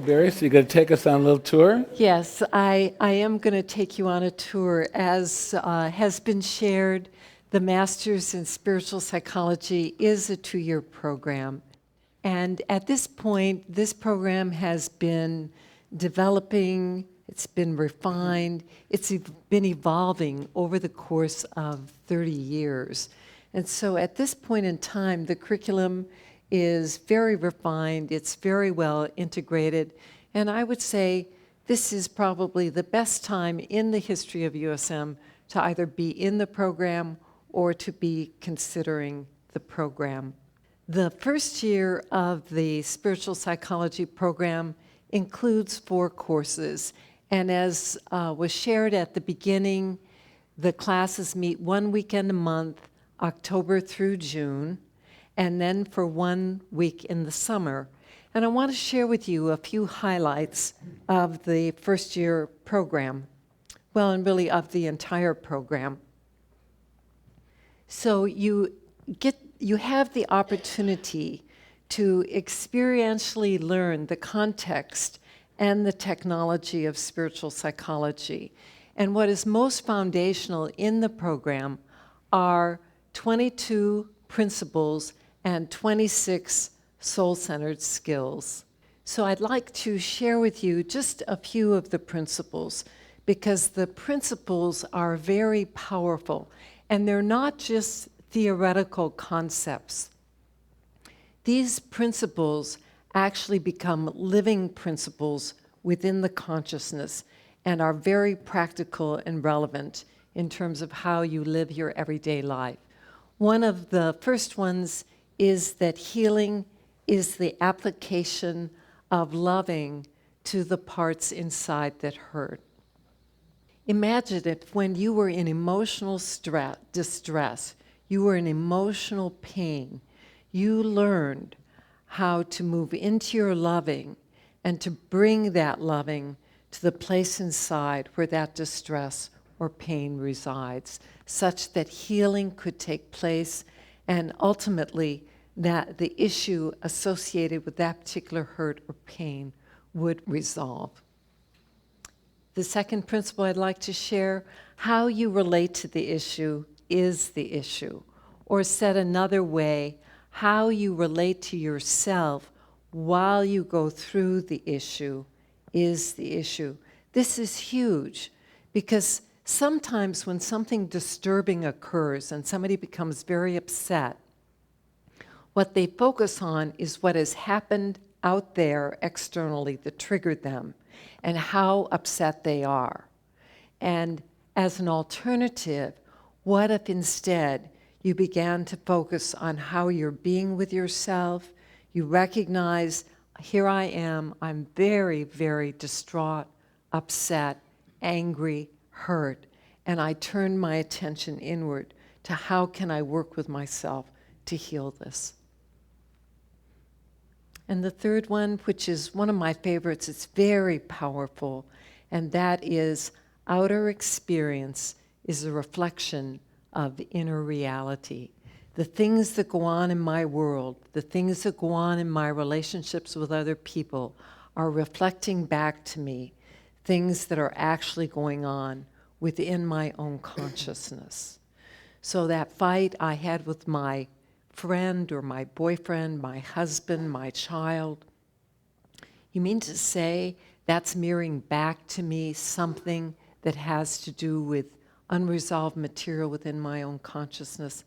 Barry, so you're going to take us on a little tour? Yes, I am going to take you on a tour. As has been shared, the Master's in Spiritual Psychology is a 2-year program. And at this point, this program has been developing, it's been refined, it's been evolving over the course of 30 years. And so at this point in time, the curriculum is very refined, it's very well integrated, and I would say this is probably the best time in the history of USM to either be in the program or to be considering the program. The first year of the spiritual psychology program includes 4 courses, and as was shared at the beginning, the classes meet 1 weekend a month, October through June, and then for 1 week in the summer. And I want to share with you a few highlights of the first year program, well, and really of the entire program. So you have the opportunity to experientially learn the context and the technology of spiritual psychology. And what is most foundational in the program are 22 principles and 26 soul-centered skills. So I'd like to share with you just a few of the principles, because the principles are very powerful, and they're not just theoretical concepts. These principles actually become living principles within the consciousness and are very practical and relevant in terms of how you live your everyday life. One of the first ones is that healing is the application of loving to the parts inside that hurt. Imagine if when you were in emotional distress, you were in emotional pain, you learned how to move into your loving and to bring that loving to the place inside where that distress or pain resides, such that healing could take place and ultimately that the issue associated with that particular hurt or pain would resolve. The second principle I'd like to share, how you relate to the issue is the issue. Or said another way, how you relate to yourself while you go through the issue is the issue. This is huge because sometimes when something disturbing occurs and somebody becomes very upset, what they focus on is what has happened out there externally that triggered them and how upset they are. And as an alternative, what if instead you began to focus on how you're being with yourself? You recognize, here I am, I'm very, very distraught, upset, angry, hurt, and I turn my attention inward to how can I work with myself to heal this. And the third one, which is one of my favorites, it's very powerful, and that is outer experience is a reflection of inner reality. The things that go on in my world, the things that go on in my relationships with other people are reflecting back to me things that are actually going on within my own consciousness. So that fight I had with my friend or my boyfriend, my husband, my child, you mean to say that's mirroring back to me something that has to do with unresolved material within my own consciousness?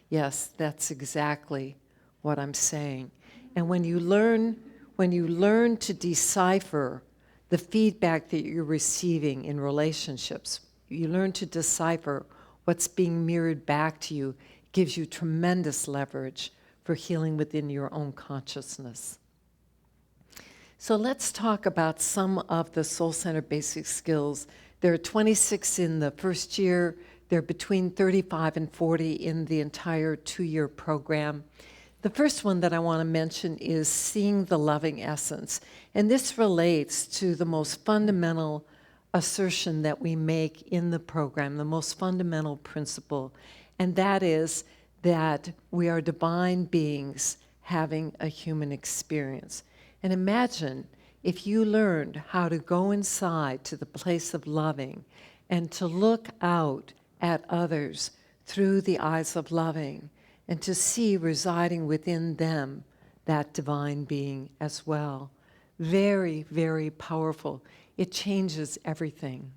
Yes, that's exactly what I'm saying. And when you learn to decipher the feedback that you're receiving in relationships, you learn to decipher what's being mirrored back to you, gives you tremendous leverage for healing within your own consciousness. So let's talk about some of the soul-centered basic skills. There are 26 in the first year. They're between 35 and 40 in the entire 2-year program. The first one that I want to mention is seeing the loving essence. And this relates to the most fundamental assertion that we make in the program, the most fundamental principle, and that is that we are divine beings having a human experience. And imagine if you learned how to go inside to the place of loving and to look out at others through the eyes of loving and to see residing within them that divine being as well. Very, very powerful. It changes everything.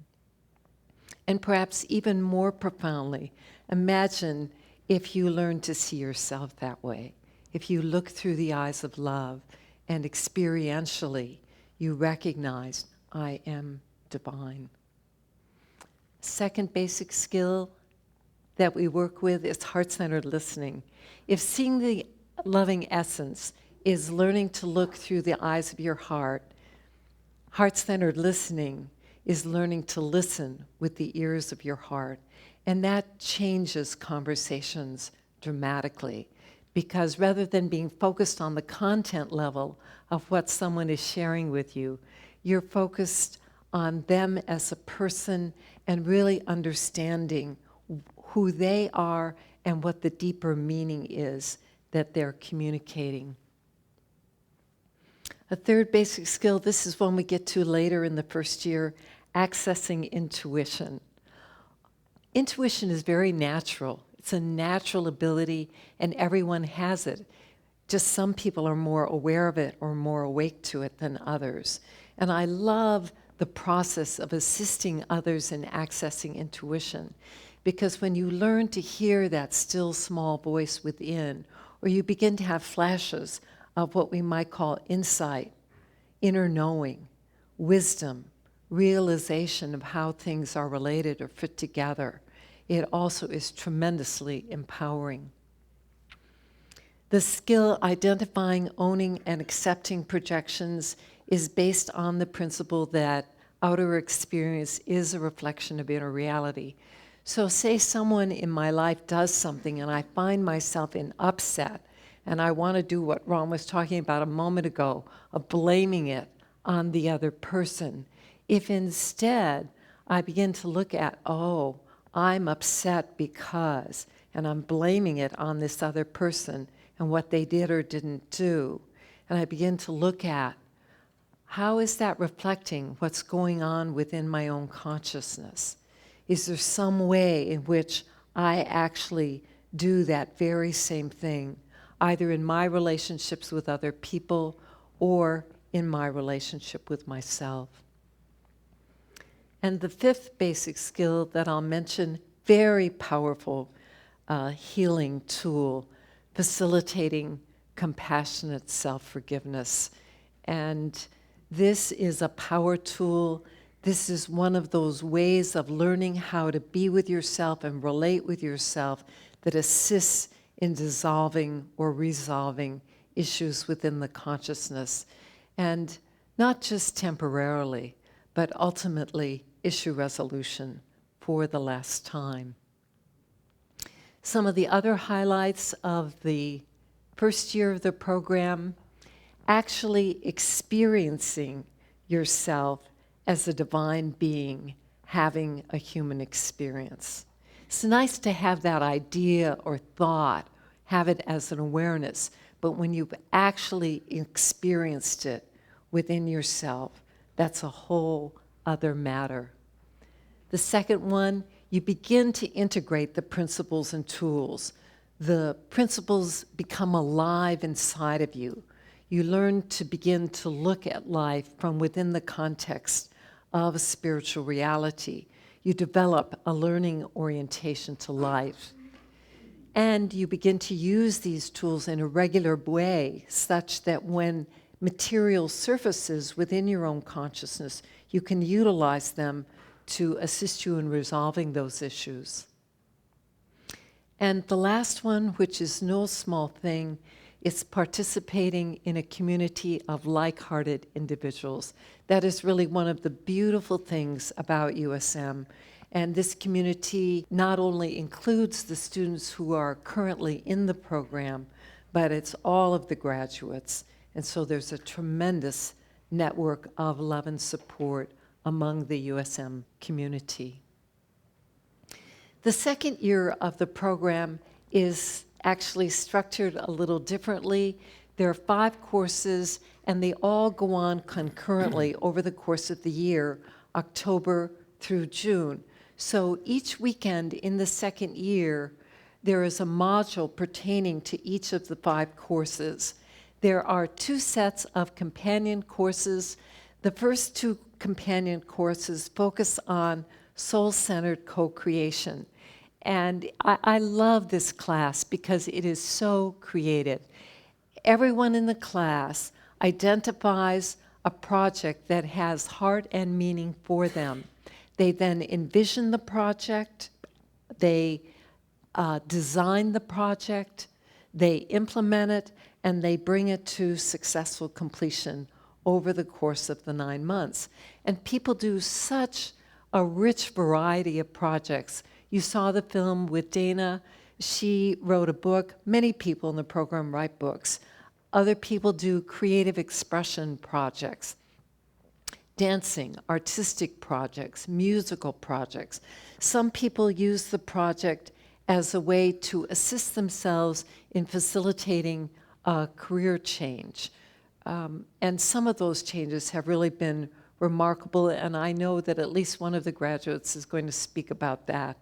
And perhaps even more profoundly, imagine if you learn to see yourself that way. If you look through the eyes of love and experientially you recognize, I am divine. Second basic skill that we work with is heart-centered listening. If seeing the loving essence is learning to look through the eyes of your heart, heart-centered listening is learning to listen with the ears of your heart. And that changes conversations dramatically, because rather than being focused on the content level of what someone is sharing with you, you're focused on them as a person and really understanding who they are and what the deeper meaning is that they're communicating. A third basic skill, this is one we get to later in the first year, accessing intuition. Intuition is very natural. It's a natural ability, and everyone has it. Just some people are more aware of it or more awake to it than others. And I love the process of assisting others in accessing intuition, because when you learn to hear that still small voice within, or you begin to have flashes of what we might call insight, inner knowing, wisdom, realization of how things are related or fit together, it also is tremendously empowering. The skill identifying, owning, and accepting projections is based on the principle that outer experience is a reflection of inner reality. So say someone in my life does something and I find myself in upset, and I want to do what Ron was talking about a moment ago, of blaming it on the other person. If instead I begin to look at, oh, I'm upset because, and I'm blaming it on this other person and what they did or didn't do, and I begin to look at, how is that reflecting what's going on within my own consciousness? Is there some way in which I actually do that very same thing, either in my relationships with other people or in my relationship with myself? And the fifth basic skill that I'll mention, very powerful healing tool, facilitating compassionate self-forgiveness. And this is a power tool. This is one of those ways of learning how to be with yourself and relate with yourself that assists in dissolving or resolving issues within the consciousness. And not just temporarily, but ultimately issue resolution for the last time. Some of the other highlights of the first year of the program, actually experiencing yourself as a divine being having a human experience. It's nice to have that idea or thought, have it as an awareness, but when you've actually experienced it within yourself, that's a whole other matter. The second one, you begin to integrate the principles and tools. The principles become alive inside of you. You learn to begin to look at life from within the context of a spiritual reality. You develop a learning orientation to life. And you begin to use these tools in a regular way, such that when material surfaces within your own consciousness, you can utilize them to assist you in resolving those issues. And the last one, which is no small thing, is participating in a community of like-hearted individuals. That is really one of the beautiful things about USM. And this community not only includes the students who are currently in the program, but it's all of the graduates. And so there's a tremendous network of love and support among the USM community. The second year of the program is actually structured a little differently. There are 5 courses, and they all go on concurrently over the course of the year, October through June. So each weekend in the second year, there is a module pertaining to each of the 5 courses. There are 2 sets of companion courses. The first 2 companion courses focus on soul-centered co-creation. And I love this class because it is so creative. Everyone in the class identifies a project that has heart and meaning for them. They then envision the project, they design the project, they implement it, and they bring it to successful completion over the course of the 9 months. And people do such a rich variety of projects. You saw the film with Dana. She wrote a book. Many people in the program write books. Other people do creative expression projects, dancing, artistic projects, musical projects. Some people use the project as a way to assist themselves in facilitating a career change. And some of those changes have really been remarkable, and I know that at least one of the graduates is going to speak about that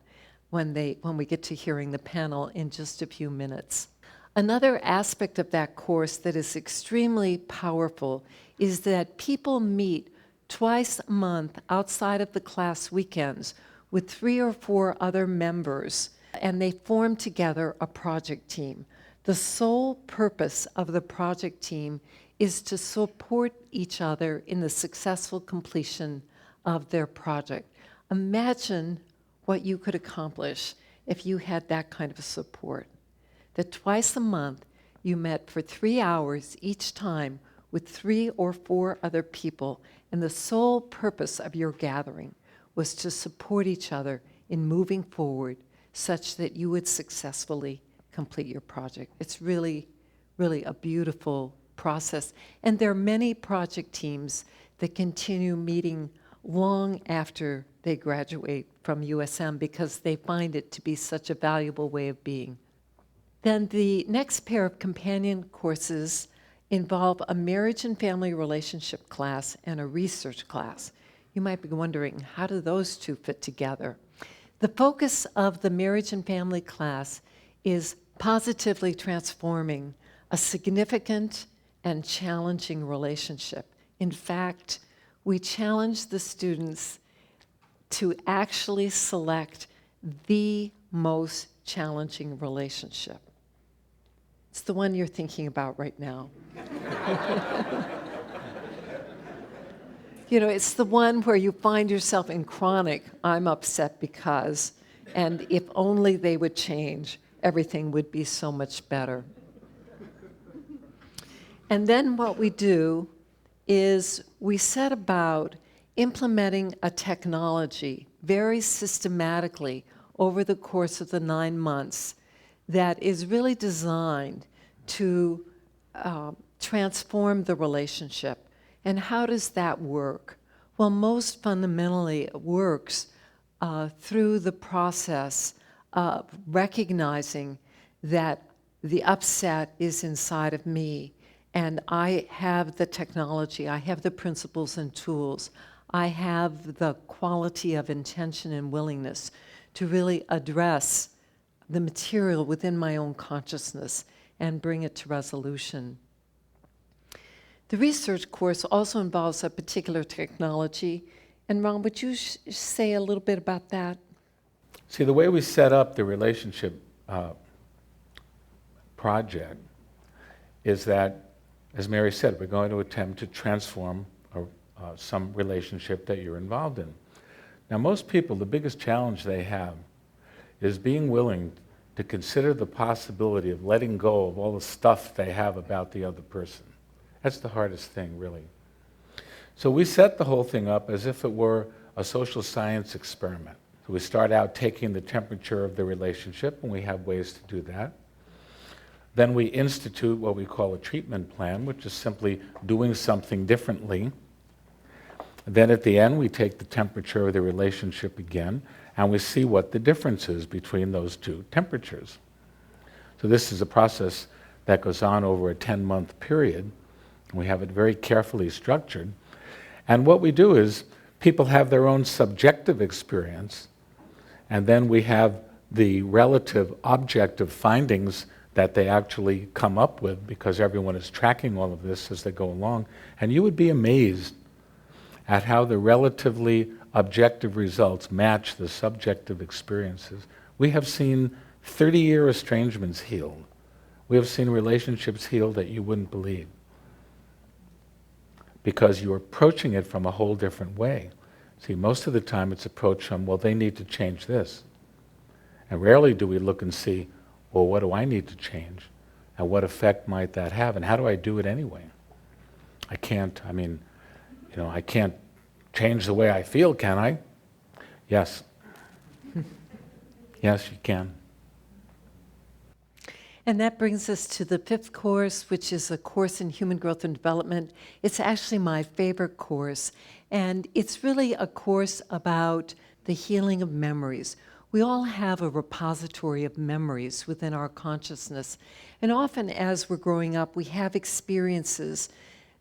when we get to hearing the panel in just a few minutes. Another aspect of that course that is extremely powerful is that people meet twice a month outside of the class weekends with 3 or 4 other members, and they form together a project team. The sole purpose of the project team is to support each other in the successful completion of their project. Imagine what you could accomplish if you had that kind of support. That twice a month you met for 3 hours each time with 3 or 4 other people, and the sole purpose of your gathering was to support each other in moving forward such that you would successfully complete your project. It's really, really a beautiful process. And there are many project teams that continue meeting long after they graduate from USM because they find it to be such a valuable way of being. Then the next pair of companion courses involve a marriage and family relationship class and a research class. You might be wondering, how do those 2 fit together? The focus of the marriage and family class is positively transforming a significant and challenging relationship. In fact, we challenge the students to actually select the most challenging relationship. It's the one you're thinking about right now. You know, it's the one where you find yourself in chronic, I'm upset because, and if only they would change, everything would be so much better. And then what we do is we set about implementing a technology very systematically over the course of the 9 months that is really designed to transform the relationship. And how does that work? Well, most fundamentally, it works through the process of recognizing that the upset is inside of me, and I have the technology, I have the principles and tools, I have the quality of intention and willingness to really address the material within my own consciousness and bring it to resolution. The research course also involves a particular technology. And Ron, would you say a little bit about that? See, the way we set up the relationship project is that, as Mary said, we're going to attempt to transform some relationship that you're involved in. Now, most people, the biggest challenge they have is being willing to consider the possibility of letting go of all the stuff they have about the other person. That's the hardest thing, really. So we set the whole thing up as if it were a social science experiment. So we start out taking the temperature of the relationship, and we have ways to do that. Then we institute what we call a treatment plan, which is simply doing something differently. Then at the end, we take the temperature of the relationship again, and we see what the difference is between those 2 temperatures. So this is a process that goes on over a 10-month period, We have it very carefully structured. And what we do is people have their own subjective experience, and then we have the relative objective findings that they actually come up with, because everyone is tracking all of this as they go along. And you would be amazed at how the relatively objective results match the subjective experiences. We have seen 30-year estrangements healed. We have seen relationships healed that you wouldn't believe, because you're approaching it from a whole different way. See, most of the time it's approached from, well, they need to change this. And rarely do we look and see, well, what do I need to change? And what effect might that have? And how do I do it anyway? I can't change the way I feel, can I? Yes. Yes, you can. And that brings us to the 5th course, which is a course in human growth and development. It's actually my favorite course, and it's really a course about the healing of memories. We all have a repository of memories within our consciousness, and often as we're growing up, we have experiences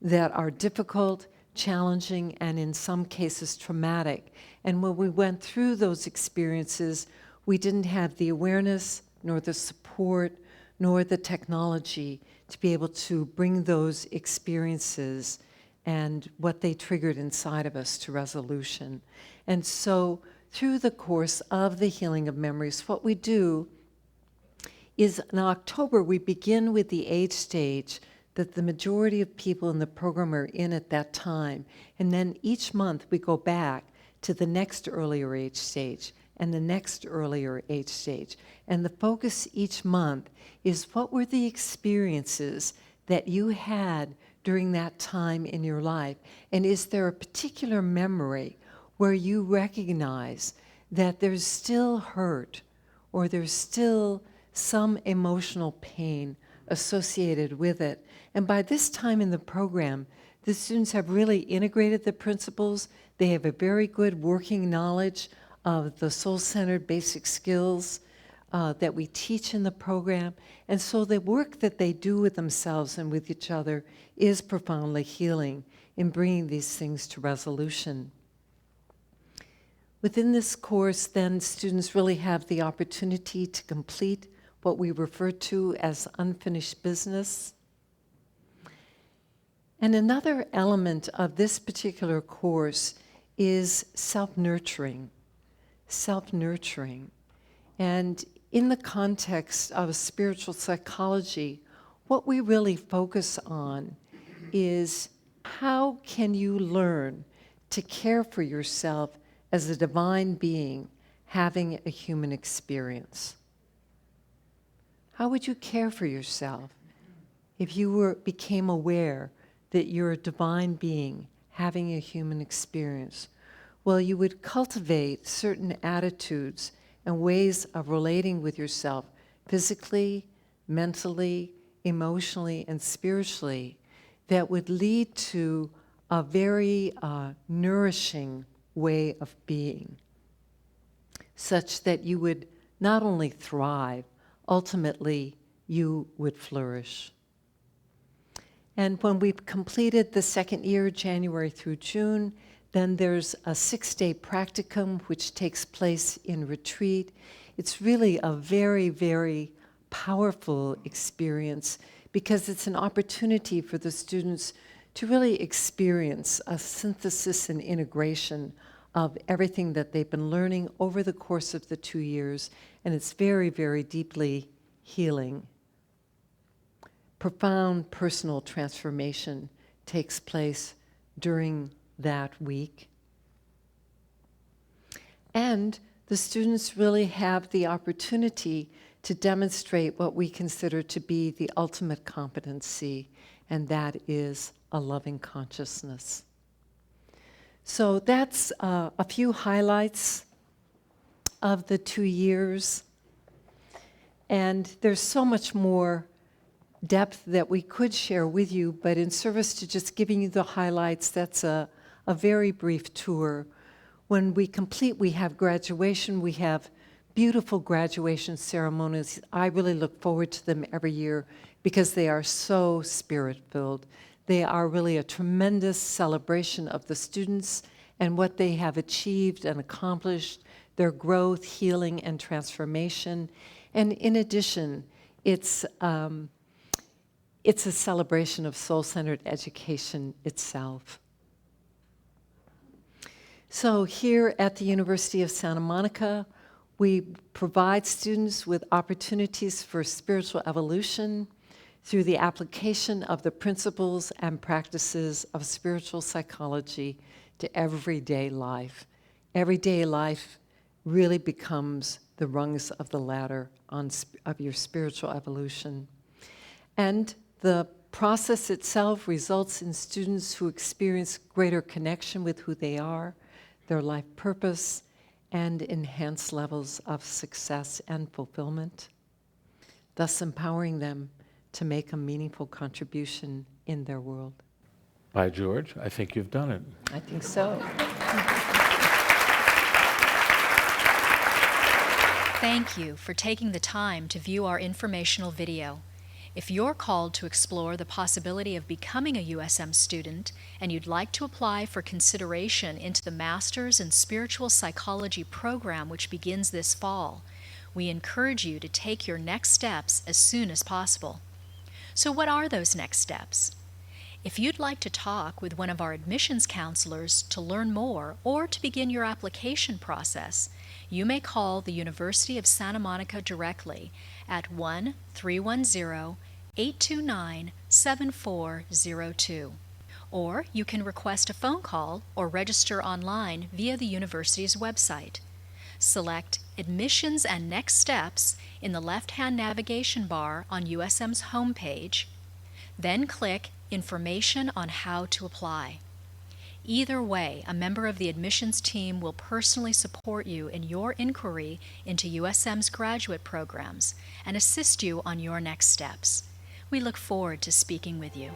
that are difficult, challenging, and in some cases traumatic. And when we went through those experiences, we didn't have the awareness, nor the support, nor the technology to be able to bring those experiences and what they triggered inside of us to resolution. And so through the course of the healing of memories, what we do is in October, we begin with the age stage that the majority of people in the program are in at that time. And then each month we go back to the next earlier age stage and the next earlier age stage. And the focus each month is, what were the experiences that you had during that time in your life? And is there a particular memory where you recognize that there's still hurt or there's still some emotional pain associated with it? And by this time in the program, the students have really integrated the principles. They have a very good working knowledge of the soul-centered basic skills that we teach in the program. And so the work that they do with themselves and with each other is profoundly healing in bringing these things to resolution. Within this course, then, students really have the opportunity to complete what we refer to as unfinished business. And another element of this particular course is self-nurturing. Self-nurturing. And in the context of spiritual psychology, what we really focus on is, how can you learn to care for yourself as a divine being having a human experience? How would you care for yourself if you became aware that you're a divine being having a human experience? Well, you would cultivate certain attitudes and ways of relating with yourself physically, mentally, emotionally, and spiritually that would lead to a very nourishing way of being, such that you would not only thrive, ultimately you would flourish. And when we've completed the second year, January through June, then there's a 6-day practicum which takes place in retreat. It's really a very, very powerful experience, because it's an opportunity for the students to really experience a synthesis and integration of everything that they've been learning over the course of the 2 years, and it's very, very deeply healing. Profound personal transformation takes place during that week. And the students really have the opportunity to demonstrate what we consider to be the ultimate competency, and that is a loving consciousness. So that's a few highlights of the 2 years. And there's so much more depth that we could share with you, but in service to just giving you the highlights, that's a very brief tour. When we complete, we have graduation. We have beautiful graduation ceremonies. I really look forward to them every year because they are so spirit-filled. They are really a tremendous celebration of the students and what they have achieved and accomplished, their growth, healing, and transformation. And in addition, it's a celebration of soul-centered education itself. So here at the University of Santa Monica, we provide students with opportunities for spiritual evolution through the application of the principles and practices of spiritual psychology to everyday life. Everyday life really becomes the rungs of the ladder of your spiritual evolution. And the process itself results in students who experience greater connection with who they are, their life purpose, and enhanced levels of success and fulfillment, thus empowering them to make a meaningful contribution in their world. By George, I think you've done it. I think so. Thank you for taking the time to view our informational video. If you're called to explore the possibility of becoming a USM student and you'd like to apply for consideration into the Master's in Spiritual Psychology program which begins this fall, we encourage you to take your next steps as soon as possible. So what are those next steps? If you'd like to talk with one of our admissions counselors to learn more or to begin your application process, you may call the University of Santa Monica directly at 1-310-829-7402. Or you can request a phone call or register online via the university's website. Select Admissions and Next Steps in the left-hand navigation bar on USM's homepage, then click Information on how to apply. Either way, a member of the admissions team will personally support you in your inquiry into USM's graduate programs and assist you on your next steps. We look forward to speaking with you.